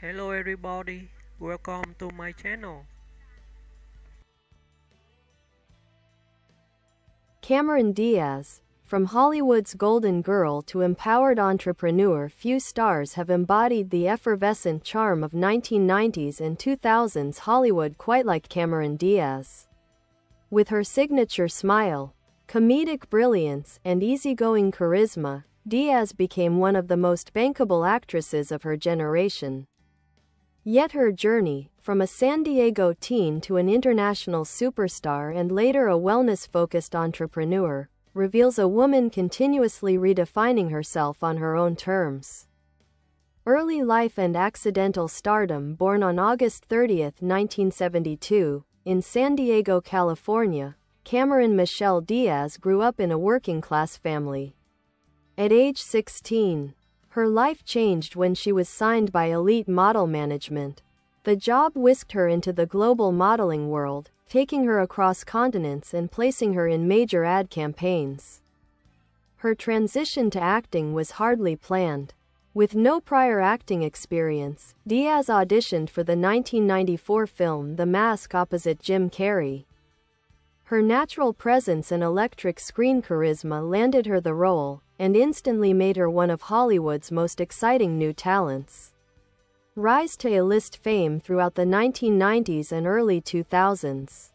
Hello everybody, welcome to my channel. Cameron Diaz. From Hollywood's golden girl to empowered entrepreneur, few stars have embodied the effervescent charm of 1990s and 2000s Hollywood quite like Cameron Diaz. With her signature smile, comedic brilliance, and easygoing charisma, Diaz became one of the most bankable actresses of her generation. Yet her journey, from a San Diego teen to an international superstar and later a wellness-focused entrepreneur, reveals a woman continuously redefining herself on her own terms. Early life and accidental stardom. Born on August 30, 1972, in San Diego, California, Cameron Michelle Diaz grew up in a working-class family. At age 16, her life changed when she was signed by Elite Model Management. The job whisked her into the global modeling world, taking her across continents and placing her in major ad campaigns. Her transition to acting was hardly planned. With no prior acting experience, Diaz auditioned for the 1994 film The Mask opposite Jim Carrey. Her natural presence and electric screen charisma landed her the role, and instantly made her one of Hollywood's most exciting new talents. Rise to A-list fame throughout the 1990s and early 2000s.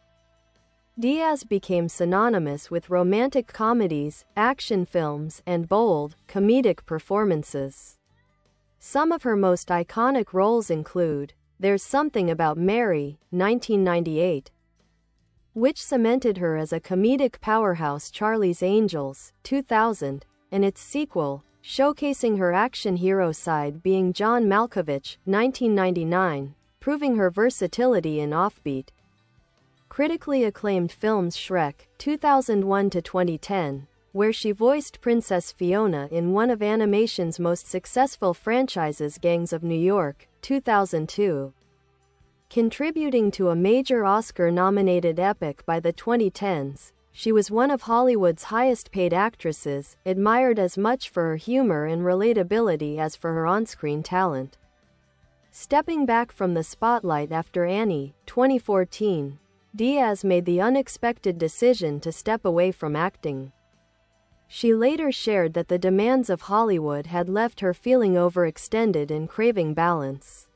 Diaz became synonymous with romantic comedies, action films, and bold, comedic performances. Some of her most iconic roles include There's Something About Mary, 1998, which cemented her as a comedic powerhouse, Charlie's Angels, 2000, and its sequel, showcasing her action hero side, being John Malkovich, 1999, proving her versatility in offbeat, critically acclaimed films Shrek, 2001 to 2010, where she voiced Princess Fiona in one of animation's most successful franchises, Gangs of New York, 2002. Contributing to a major Oscar-nominated epic by the 2010s, she was one of Hollywood's highest-paid actresses, admired as much for her humor and relatability as for her on-screen talent. Stepping back from the spotlight after Annie, 2014, Diaz made the unexpected decision to step away from acting. She later shared that the demands of Hollywood had left her feeling overextended and craving balance.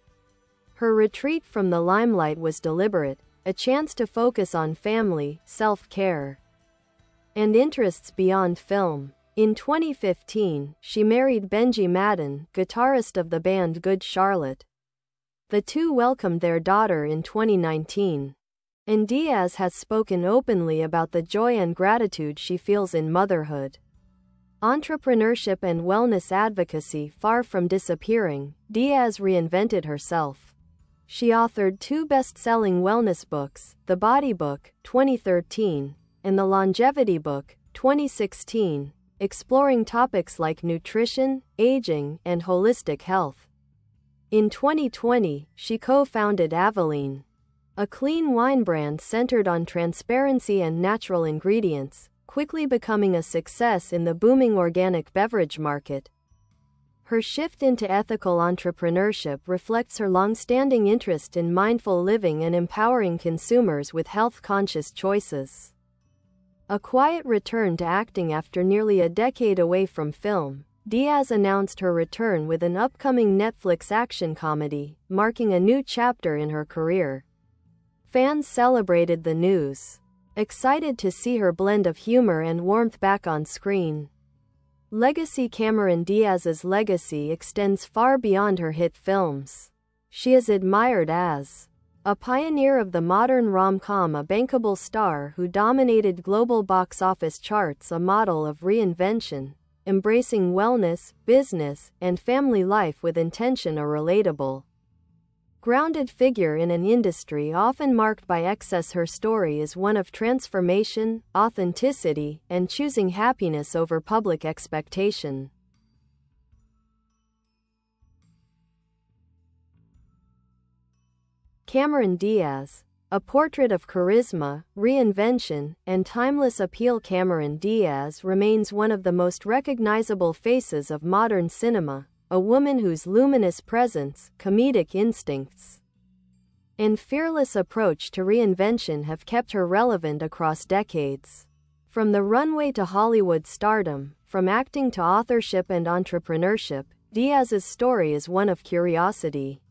Her retreat from the limelight was deliberate, a chance to focus on family, self-care, and interests beyond film. In 2015, she married Benji Madden, guitarist of the band Good Charlotte. The two welcomed their daughter in 2019. And Diaz has spoken openly about the joy and gratitude she feels in motherhood. Entrepreneurship and wellness advocacy. Far from disappearing, Diaz reinvented herself. She authored two best-selling wellness books, The Body Book, 2013, and The Longevity Book, 2016, exploring topics like nutrition, aging, and holistic health. In 2020, she co-founded Aveline, a clean wine brand centered on transparency and natural ingredients, quickly becoming a success in the booming organic beverage market. Her shift into ethical entrepreneurship reflects her long-standing interest in mindful living and empowering consumers with health-conscious choices. A quiet return to acting. After nearly a decade away from film, Diaz announced her return with an upcoming Netflix action comedy, marking a new chapter in her career. Fans celebrated the news, excited to see her blend of humor and warmth back on screen. Legacy. Cameron Diaz's legacy extends far beyond her hit films. She is admired as a pioneer of the modern rom-com, a bankable star who dominated global box office charts, a model of reinvention, embracing wellness, business, and family life with intention, a relatable, grounded figure in an industry often marked by excess. Her story is one of transformation, authenticity, and choosing happiness over public expectation. Cameron Diaz. A portrait of charisma, reinvention, and timeless appeal. Cameron Diaz remains one of the most recognizable faces of modern cinema, a woman whose luminous presence, comedic instincts, and fearless approach to reinvention have kept her relevant across decades. From the runway to Hollywood stardom, from acting to authorship and entrepreneurship, Diaz's story is one of curiosity,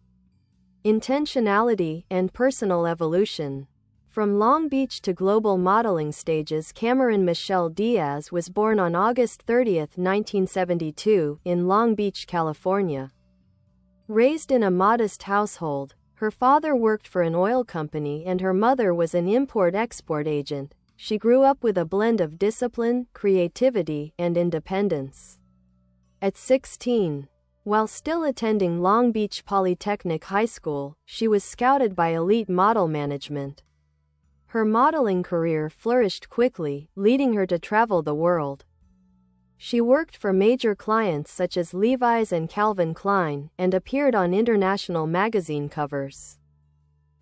intentionality, and personal evolution. From Long Beach to global modeling stages, Cameron Michelle Diaz was born on August 30, 1972, in Long Beach, California. Raised in a modest household, her father worked for an oil company and her mother was an import-export agent. She grew up with a blend of discipline, creativity, and independence. At 16, while still attending Long Beach Polytechnic High School, she was scouted by elite model management. Her modeling career flourished quickly, leading her to travel the world. She worked for major clients such as Levi's and Calvin Klein, and appeared on international magazine covers.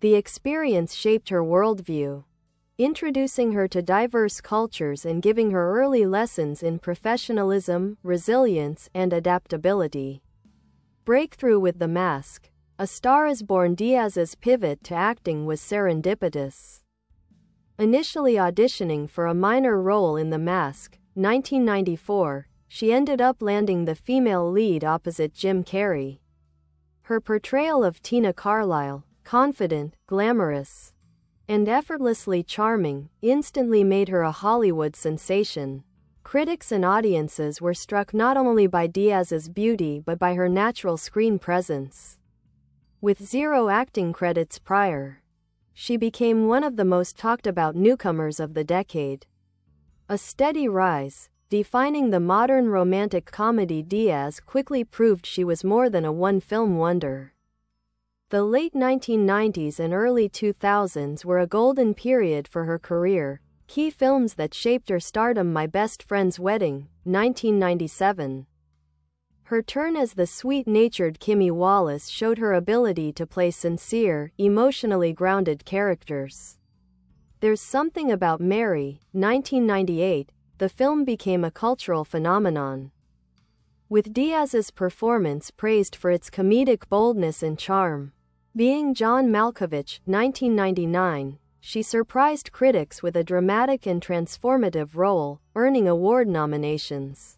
The experience shaped her worldview, introducing her to diverse cultures and giving her early lessons in professionalism, resilience, and adaptability. Breakthrough with The Mask. A Star is Born. Diaz's pivot to acting was serendipitous. Initially auditioning for a minor role in The Mask, 1994, she ended up landing the female lead opposite Jim Carrey. Her portrayal of Tina Carlisle, confident, glamorous, and effortlessly charming, instantly made her a Hollywood sensation. Critics and audiences were struck not only by Diaz's beauty but by her natural screen presence. With 0 acting credits prior, she became one of the most talked about newcomers of the decade. A steady rise, defining the modern romantic comedy, Diaz quickly proved she was more than a one-film wonder. The late 1990s and early 2000s were a golden period for her career. Key films that shaped her stardom: My Best Friend's Wedding, 1997. Her turn as the sweet-natured Kimmy Wallace showed her ability to play sincere, emotionally grounded characters. There's Something About Mary, 1998, the film became a cultural phenomenon, with Diaz's performance praised for its comedic boldness and charm. Being John Malkovich, 1999, she surprised critics with a dramatic and transformative role, earning award nominations.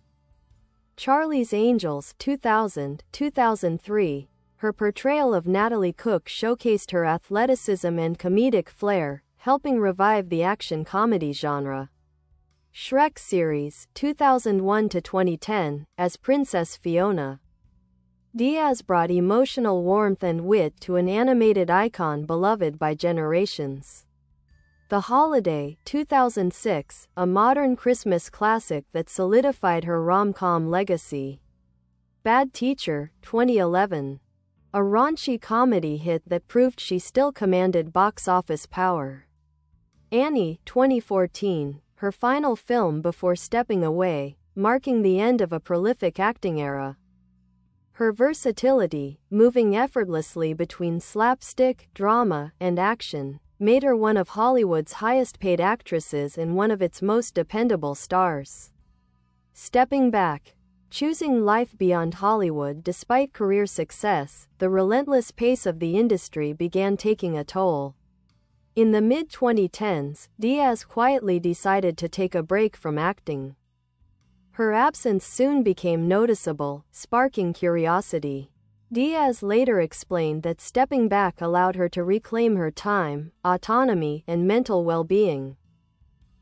Charlie's Angels, 2000-2003, her portrayal of Natalie Cook showcased her athleticism and comedic flair, helping revive the action comedy genre. Shrek series, 2001-2010, as Princess Fiona, Diaz brought emotional warmth and wit to an animated icon beloved by generations. The Holiday, 2006, a modern Christmas classic that solidified her rom-com legacy. Bad Teacher, 2011, a raunchy comedy hit that proved she still commanded box office power. Annie, 2014, her final film before stepping away, marking the end of a prolific acting era. Her versatility, moving effortlessly between slapstick, drama, and action, made her one of Hollywood's highest-paid actresses and one of its most dependable stars. Stepping back. Choosing life beyond Hollywood. Despite career success, the relentless pace of the industry began taking a toll. In the mid-2010s, Diaz quietly decided to take a break from acting. Her absence soon became noticeable, sparking curiosity. Diaz later explained that stepping back allowed her to reclaim her time, autonomy, and mental well-being.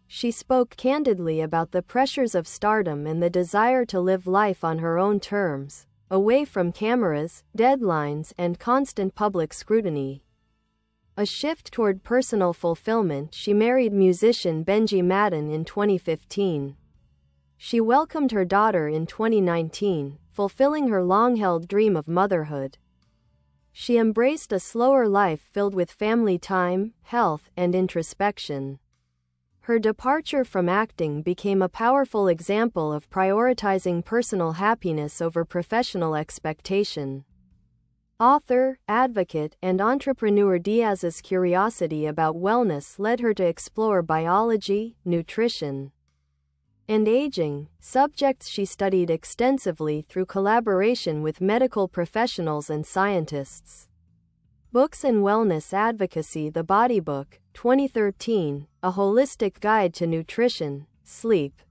She spoke candidly about the pressures of stardom and the desire to live life on her own terms, away from cameras, deadlines, and constant public scrutiny. A shift toward personal fulfillment. She married musician Benji Madden in 2015. She welcomed her daughter in 2019, fulfilling her long-held dream of motherhood. She embraced a slower life filled with family time, health, and introspection. Her departure from acting became a powerful example of prioritizing personal happiness over professional expectation. Author, advocate, and entrepreneur Diaz's curiosity about wellness led her to explore biology, nutrition, and aging, subjects she studied extensively through collaboration with medical professionals and scientists. Books and Wellness Advocacy: The Body Book, 2013, a holistic guide to nutrition, sleep,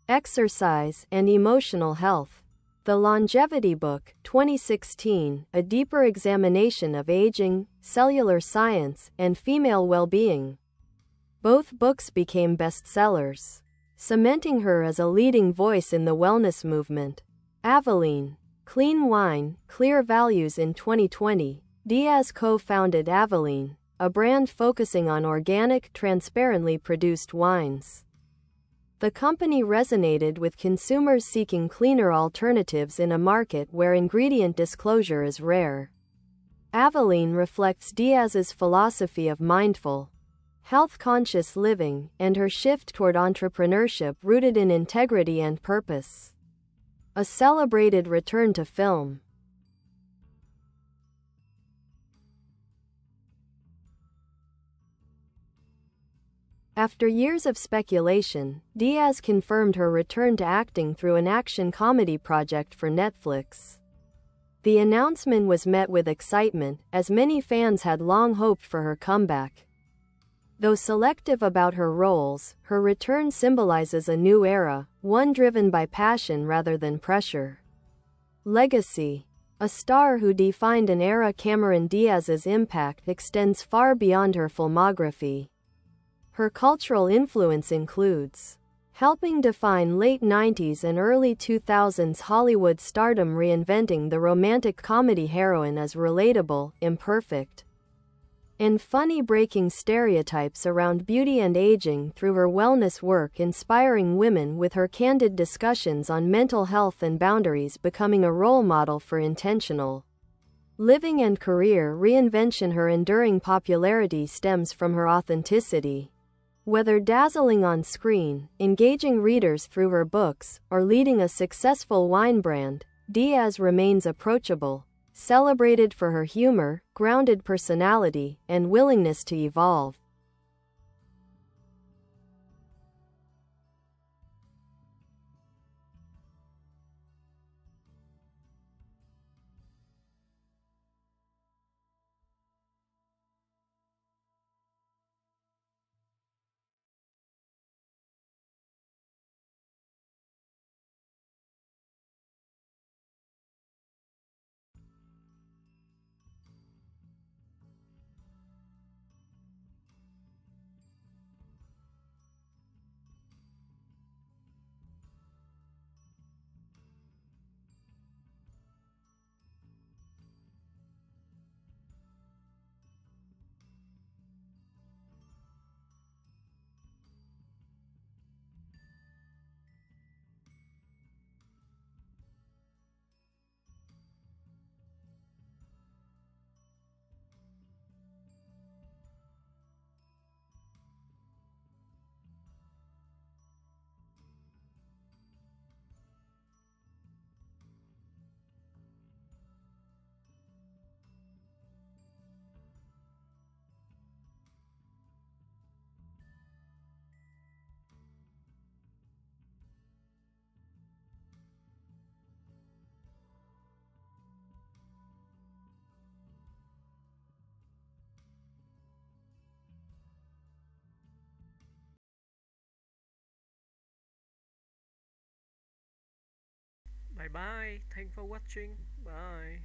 exercise, and emotional health. The Longevity Book, 2016, a deeper examination of aging, cellular science, and female well-being. Both books became bestsellers, cementing her as a leading voice in the wellness movement. Aveline, Clean Wine, Clear Values. In 2020, Diaz co-founded Aveline, a brand focusing on organic, transparently produced wines. The company resonated with consumers seeking cleaner alternatives in a market where ingredient disclosure is rare. Aveline reflects Diaz's philosophy of mindful, health-conscious living, and her shift toward entrepreneurship rooted in integrity and purpose. A celebrated return to film. After years of speculation, Diaz confirmed her return to acting through an action comedy project for Netflix. The announcement was met with excitement, as many fans had long hoped for her comeback. Though selective about her roles, her return symbolizes a new era, one driven by passion rather than pressure. Legacy: a star who defined an era. Cameron Diaz's impact extends far beyond her filmography. Her cultural influence includes helping define late 90s and early 2000s Hollywood stardom, reinventing the romantic comedy heroine as relatable, imperfect, and funny, breaking stereotypes around beauty and aging through her wellness work, inspiring women with her candid discussions on mental health and boundaries, becoming a role model for intentional living and career reinvention. Her enduring popularity stems from her authenticity. Whether dazzling on screen, engaging readers through her books, or leading a successful wine brand, Diaz remains approachable, celebrated for her humor, grounded personality, and willingness to evolve. Bye bye. Thanks for watching. Bye.